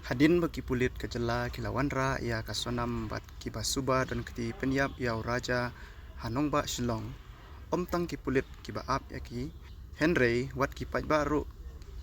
Hadin bagi pulit kejela kilawan ra ia kasonam bat kiba suba dan keti penyap yau raja hanong ba shilong. Om tang ki pulit kiba ap yaki Henry wat ki paj baru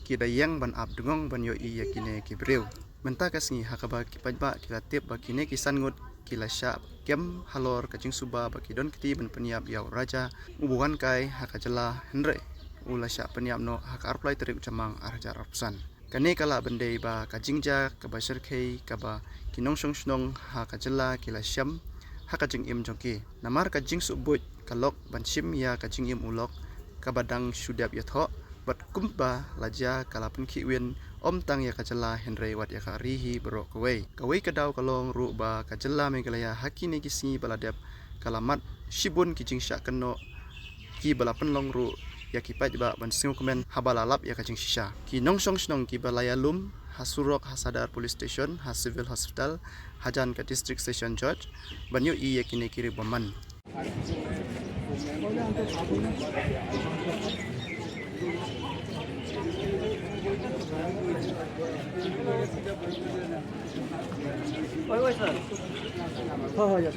ki dayang ban ap dungong ban yo i yakine ki breu. Menta kasngi hakaba ki paj ba kila tip ba kine kisan ngut kila sya kem halor kacing suba baki don keti ban penyap yau raja ubuan kai hakajela Henry. Ula sya penyap no hak arplai terik camang arja rapusan. Kane kala bendai ba kajingja kaba serkei kaba kinong song snong ha kajela kila syam ha kajing im jongki namar kajing subut kalok ban sim ya kajing im ulok kabadang sudap yatho bat kumba laja kala pen kiwin om tang ya kajela Henry wat ya rihi berok kawai kadau kalong ru ba kajela megalaya hakini kisi baladap kalamat shibun kijing syak keno ki balapan long ru ya kipat ba ban singu komen habalalap ya kacing shisha ki nongsong snong ki balaya lum hasurok hasadar police station ha civil hospital hajan ke district station judge banyu i ya kini kiri baman oi sir yes